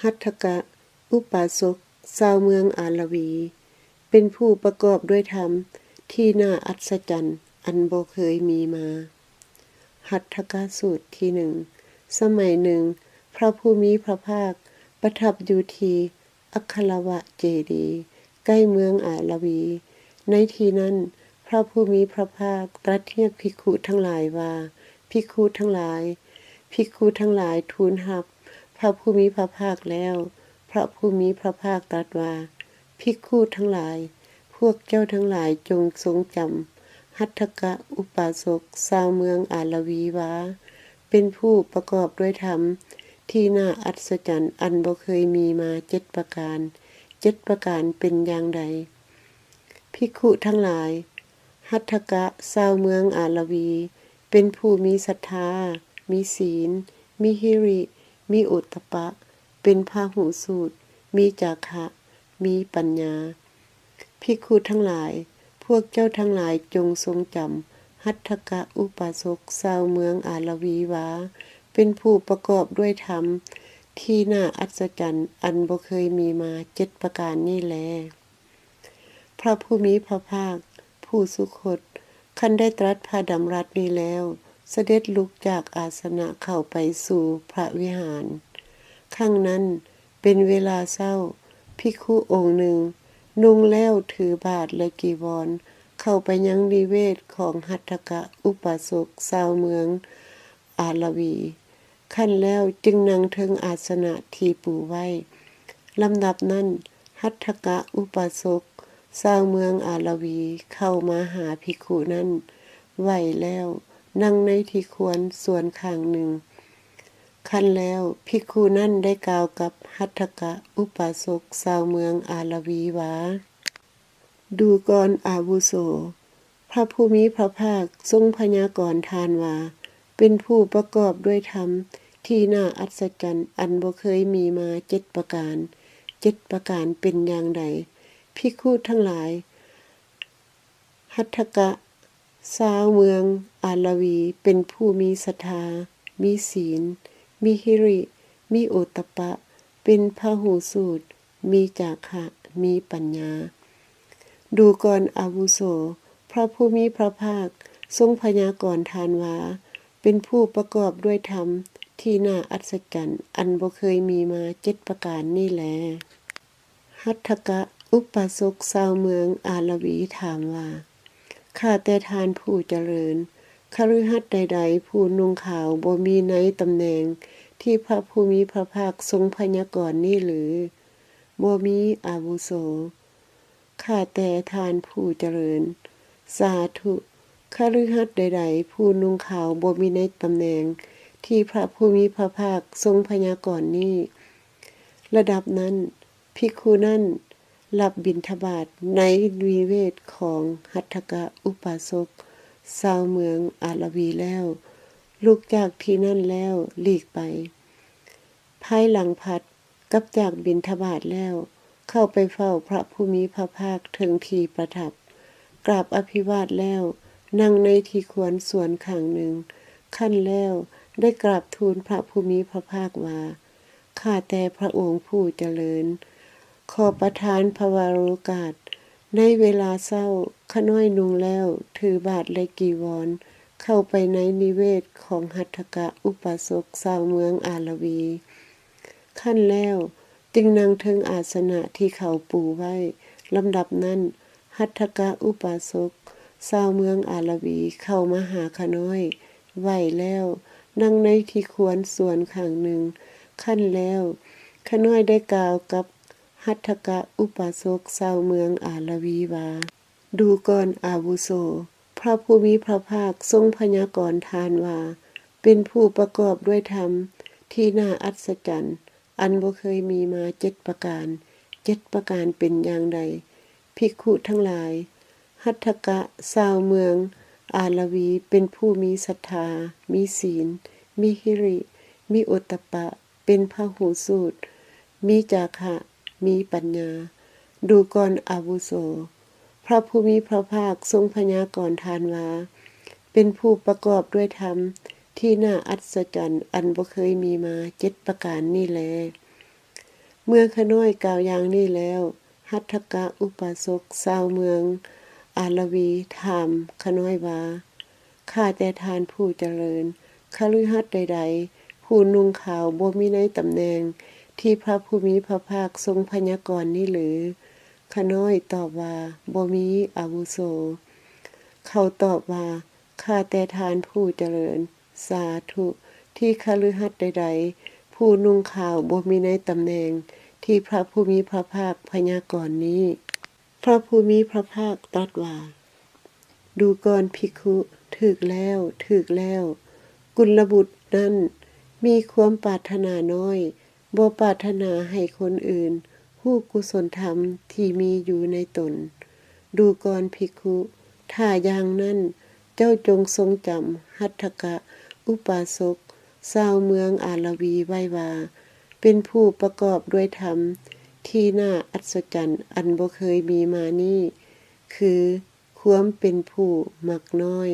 หัตถกะอุปาสกชาวเมืองอาราวี เป็นผู้ประกอบด้วยธรรมที่น่าอัศจรรย์อันบ่เคยมีมา หัตถกสูตรที่หนึ่ง สมัยหนึ่ง พระผู้มีพระภาคประทับอยู่ที่อัคคลวะเจดีย์ใกล้เมืองอาราวี ในที่นั้นพระผู้มีพระภาคตรัสเรียกภิกขุทั้งหลายว่า ภิกขุทั้งหลาย ภิกขุทั้งหลายทูลรับพระผู้มีพระภาคแล้ว พระผู้มีพระภาคตรัสว่า ภิกขุทั้งหลาย พวกเจ้าทั้งหลายจงทรงจำหัตถกะอุปาสกชาวเมืองอาราวีว่าเป็นผู้ประกอบด้วยธรรมที่น่าอัศจรรย์อันบ่เคยมีมา7ประการ7ประการเป็นอย่างใดภิกขุทั้งหลายหัตถกะชาวเมืองอาราวีเป็นผู้มีศรัทธามีศีลมีหิริมีโอตตัปปะเป็นพหูสูตรมีจาคะมีปัญญาภิกขุทั้งหลายพวกเจ้าทั้งหลายจงทรงจำหัตถกะอุปาสกชาวเมืองอาราวีว่าเป็นผู้ประกอบด้วยธรรมที่น่าอัศจรรย์อันบ่เคยมีมา7ประการนี้แลพระผู้มีพระภาคผู้สุคตคันได้ตรัสพระดำรัสนี้แล้วเสด็จลุกจากอาสนะเข้าไปสู่พระวิหารครั้งนั้นเป็นเวลาเช้าภิกขุองค์หนึ่งนุ่งแล้วถือบาทและกีวรเข้าไปยังนิเวศของหัตถกะอุปาสกชาวเมืองอาราวีขั้นแล้วจึงนั่งเทิงอาสนะที่ปูไว้ลำดับนั้นหัตถกะอุปาสกชาวเมืองอาราวีเข้ามาหาภิกขุนั้นไหวแล้วนั่งในที่ควรส่วนข้างหนึ่งขั้นแล้วภิกขุนั้นได้กล่าวกับหัตถกะอุปาสกชาวเมืองอาราวีว่าดูก่อนอาวุโสพระผู้มีพระภาคทรงพยากรณ์ทานว่าเป็นผู้ประกอบด้วยธรรมที่น่าอัศจรรย์อันบ่เคยมีมา7ประการ7ประการเป็นอย่างใดภิกขุทั้งหลายหัตถกะชาวเมืองอาราวีเป็นผู้มีศรัทธามีศีลมีหิริมีโอตตัปปะเป็นพหูสูตรมีจาคะมีปัญญาดูก่อนอาวุโสพระผู้มีพระภาคทรงพยากรณ์ทานว่าเป็นผู้ประกอบด้วยธรรมที่น่าอัศจรรย์อันบ่เคยมีมา7ประการนี่แลหัตถกะอุปาสกชาวเมืองอาราวีถามว่าข้าแต่ทานผู้เจริญคฤหัสถ์ใดๆผู้นุ่งขาวบ่มีในตำแหน่งที่พระผู้มีพระภาคทรงพยากรณ์นี่หรือบ่มีอาวุโสข้าแต่ทานผู้เจริญสาธุคฤหัสถ์ใดๆผู้นุ่งขาวบ่มีในตำแหน่งที่พระผู้มีพระภาคทรงพยากรณ์นี้ระดับนั้นภิกขุนั้นรับบิณฑบาตในนิเวศของหัตถกะอุปาสกชาวเมืองอาราวีแล้วลุกจากที่นั่นแล้วหลีกไปภายหลังพัดกลับจากบิณฑบาตแล้วเข้าไปเฝ้าพระผู้มีพระภาคถึงที่ประทับกราบอภิวาทแล้วนั่งในที่ควรส่วนข้างหนึ่งขั้นแล้วได้กราบทูลพระผู้มีพระภาคว่าข้าแต่พระองค์ผู้เจริญขอประทานพระวโรกาสในเวลาเช้าข้าน้อยนุ่งแล้วถือบาทและกีวรเข้าไปในนิเวศของหัตถกะอุปาสกชาวเมืองอาราวีขั้นแล้วจึงนั่งเทิงอาสนะที่เขาปูไว้ลำดับนั้นหัตถกะอุปาสกชาวเมืองอาราวีเข้ามาหาข้าน้อยไหวแล้วนั่งในที่ควรส่วนข้างหนึ่งขั้นแล้วข้าน้อยได้กล่าวกับหัตถกะอุปาสกชาวเมืองอาราวีว่าดูก่อนอาวุโสพระผู้มีพระภาคทรงพยากรณ์ทานว่าเป็นผู้ประกอบด้วยธรรมที่น่าอัศจรรย์อันบ่เคยมีมา7ประการ7ประการเป็นอย่างใดภิกขุทั้งหลายหัตถกะชาวเมืองอาราวีเป็นผู้มีศรัทธามีศีลมีหิริมีโอตตัปปะเป็นพหูสูตรมีจาคะมีปัญญาดูก่อนอาวุโสพระผู้มีพระภาคทรงพยากรณ์ทานว่าเป็นผู้ประกอบด้วยธรรมที่น่าอัศจรรย์อันบ่เคยมีมา7ประการนี่แล เมื่อขน้อยกล่าวอย่างนี้แล้ว หัตถกะอุปาสกชาวเมืองอาลวีถามขน้อยว่า ข้าแต่ทานผู้เจริญคฤหัสถ์ใดๆผู้นุ่งขาวบ่มีในตำแหน่งที่พระผู้มีพระภาคทรงพยากรณ์นี้หรือขน้อยตอบว่าบ่มีอาวุโสเขาตอบว่าข้าแต่ทานผู้เจริญสาธุที่คฤหัสถ์ใดๆผู้นุ่งขาวบ่มีในตำแหน่งที่พระผู้มีพระภาคพยากรณ์นี้พระผู้มีพระภาคตรัสว่าดูก่อนภิกขุถึกแล้วกุลบุตรนั้นมีความปรารถนาน้อยบ่ปรารถนาให้คนอื่นฮู้กุศลธรรมที่มีอยู่ในตนดูก่อนภิกขุถ้าอย่างนั้นเจ้าจงทรงจำหัตถกะอุปาสกชาวเมืองอาลวีไว้ว่าเป็นผู้ประกอบด้วยธรรมที่น่าอัศจรรย์อันบ่เคยมีมานี้คือความเป็นผู้มักน้อย